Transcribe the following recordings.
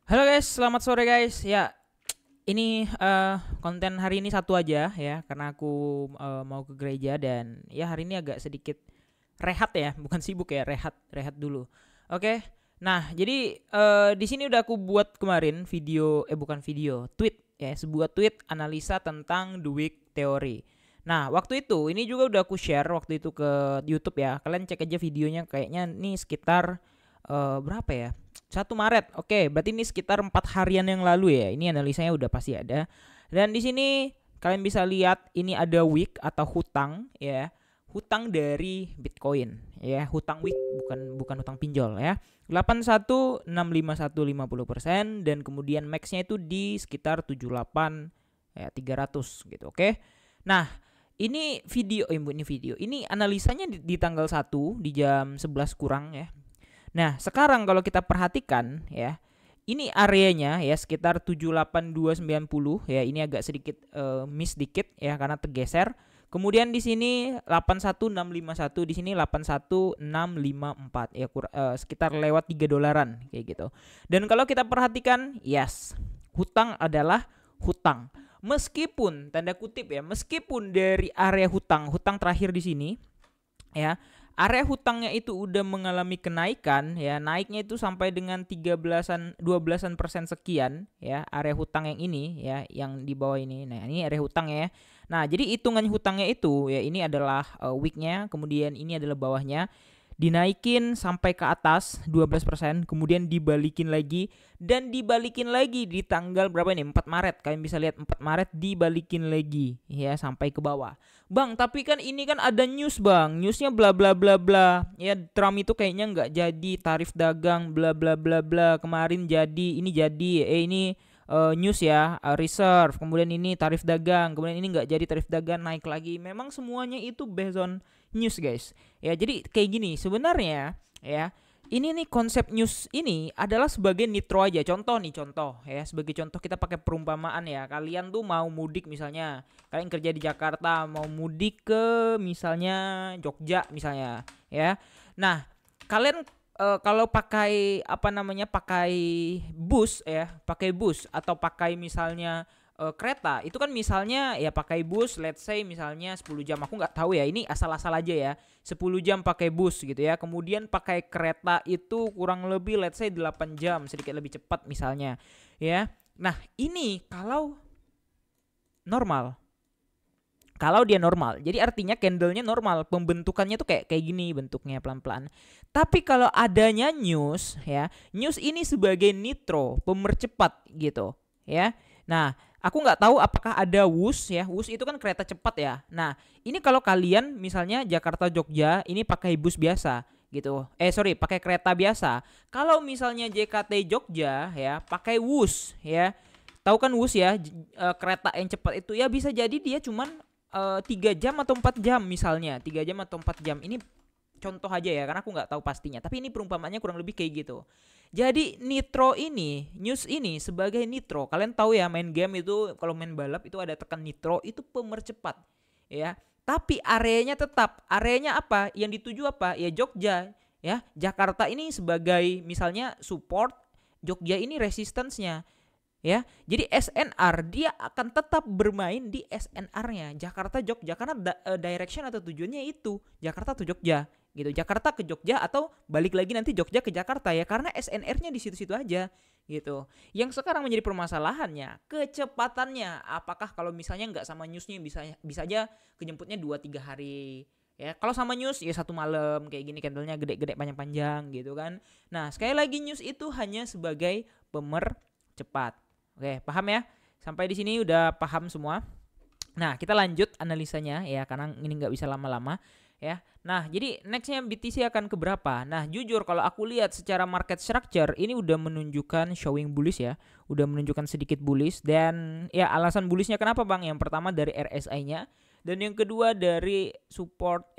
Halo guys, selamat sore guys. Ya, ini konten hari ini satu aja ya, karena aku mau ke gereja dan ya hari ini agak sedikit rehat ya, bukan sibuk ya, rehat dulu. Oke. Nah, jadi di sini udah aku buat kemarin video, bukan video, tweet ya, sebuah tweet analisa tentang The Week Theory. Nah, waktu itu ini juga udah aku share waktu itu ke YouTube ya. Kalian cek aja videonya, kayaknya nih sekitar berapa ya? 1 Maret. Oke, berarti ini sekitar 4 harian yang lalu ya. Ini analisanya udah pasti ada. Dan di sini kalian bisa lihat ini ada week atau hutang ya. Hutang dari Bitcoin ya, hutang week, bukan hutang pinjol ya. 81,65150% dan kemudian max-nya itu di sekitar 78 ya 300 gitu. Oke. Nah, ini analisanya di tanggal 1 di jam 11 kurang ya. Nah, sekarang kalau kita perhatikan ya, ini areanya ya sekitar 78290 ya, ini agak sedikit miss dikit ya karena tergeser. Kemudian di sini 81651, di sini 81654 ya, sekitar lewat $3 kayak gitu. Dan kalau kita perhatikan, yes, hutang adalah hutang. Meskipun tanda kutip ya, meskipun dari area hutang terakhir di sini ya, area hutangnya itu udah mengalami kenaikan ya, naiknya itu sampai dengan 13-an 12% sekian ya, area hutang yang ini ya, yang di bawah ini. Nah, ini area hutangnya ya. Nah, jadi hitungan hutangnya itu ya, ini adalah weeknya, kemudian ini adalah bawahnya, dinaikin sampai ke atas 12%, kemudian dibalikin lagi dan dibalikin lagi di tanggal berapa ini? 4 Maret. Kalian bisa lihat 4 Maret dibalikin lagi ya sampai ke bawah. Bang, tapi kan ini kan ada news, Bang. Newsnya bla bla bla bla. Ya, Trump itu kayaknya nggak jadi tarif dagang bla bla bla bla. Kemarin jadi, ini jadi. Ini news ya, reserve. Kemudian ini tarif dagang. Kemudian ini nggak jadi tarif dagang, naik lagi. Memang semuanya itu based on news, guys. Ya, jadi kayak gini sebenarnya ya. Ini nih, konsep news ini adalah sebagai nitro aja. Contoh nih, contoh ya. Sebagai contoh kita pakai perumpamaan ya. Kalian tuh mau mudik misalnya. Kalian kerja di Jakarta, mau mudik ke misalnya Jogja misalnya ya. Nah, kalian kalau pakai apa namanya? Pakai bus ya, pakai bus atau pakai misalnya kereta itu kan, misalnya ya pakai bus, let's say misalnya 10 jam, aku nggak tahu ya, ini asal-asal aja ya, 10 jam pakai bus gitu ya, kemudian pakai kereta itu kurang lebih let's say 8 jam, sedikit lebih cepat misalnya ya. Nah, ini normal kalau dia normal, jadi artinya candlenya normal, pembentukannya tuh kayak gini bentuknya, pelan-pelan. Tapi kalau adanya news ya, news ini sebagai nitro, pemercepat gitu ya. Nah, aku nggak tahu apakah ada WUS ya. WUS itu kan kereta cepat ya. Nah, ini kalau kalian misalnya Jakarta Jogja ini pakai bus biasa gitu. Sorry, pakai kereta biasa. Kalau misalnya JKT Jogja ya pakai WUS ya. Tahu kan WUS ya, kereta yang cepat itu ya, bisa jadi dia cuman 3 jam atau 4 jam misalnya, 3 jam atau 4 jam. Ini contoh aja ya, karena aku nggak tahu pastinya, tapi ini perumpamannya kurang lebih kayak gitu. Jadi nitro ini, news ini sebagai nitro. Kalian tahu ya, main game itu kalau main balap itu ada tekan nitro, itu pemercepat ya. Tapi areanya tetap, areanya apa yang dituju, apa ya, Jogja ya. Jakarta ini sebagai misalnya support, Jogja ini resistance-nya ya. Jadi SNR dia akan tetap bermain di SNR-nya Jakarta Jogja, karena direction atau tujuannya itu Jakarta atau Jogja gitu. Jakarta ke Jogja atau balik lagi nanti Jogja ke Jakarta ya, karena SNR-nya di situ-situ aja gitu. Yang sekarang menjadi permasalahannya kecepatannya. Apakah kalau misalnya nggak sama newsnya, bisa aja kejemputnya 2-3 hari ya. Kalau sama news ya 1 malam kayak gini, candlenya gede-gede panjang-panjang gitu kan. Nah, sekali lagi news itu hanya sebagai pemercepat. Oke, paham ya? Sampai di sini udah paham semua. Nah, kita lanjut analisanya ya, karena ini nggak bisa lama-lama ya. Nah, jadi nextnya BTC akan ke berapa? Nah, jujur kalau aku lihat secara market structure ini udah menunjukkan showing bullish ya, udah menunjukkan sedikit bullish. Dan ya, alasan bullishnya kenapa, Bang? Yang pertama dari RSI-nya, dan yang kedua dari support,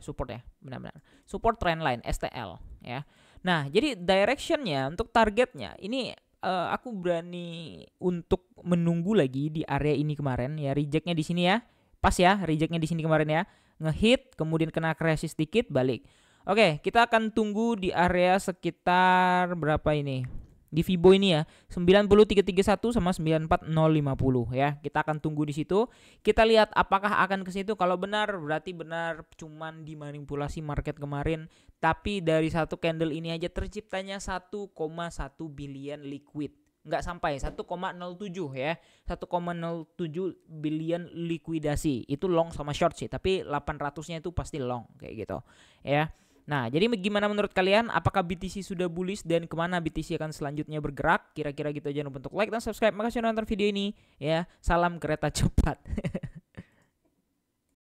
support ya, benar-benar support trendline STL ya. Nah, jadi directionnya untuk targetnya ini, aku berani untuk menunggu lagi di area ini kemarin ya, rejectnya di sini ya, pas ya, rejectnya di sini kemarin ya, ngehit kemudian kena resist dikit balik. Oke, kita akan tunggu di area sekitar berapa ini, di Fibo ini ya, 90331 sama 94050 ya. Kita akan tunggu di situ. Kita lihat apakah akan ke situ. Kalau benar berarti benar, cuman dimanipulasi market kemarin. Tapi dari satu candle ini aja terciptanya 1,1 billion liquid. Nggak sampai 1,07 ya, 1,07 billion likuidasi. Itu long sama short sih, tapi 800-nya itu pasti long kayak gitu ya. Nah, jadi gimana menurut kalian? Apakah BTC sudah bullish dan kemana BTC akan selanjutnya bergerak? Kira-kira gitu aja. Jangan lupa untuk like dan subscribe. Makasih sudah nonton video ini ya. Salam kereta cepat.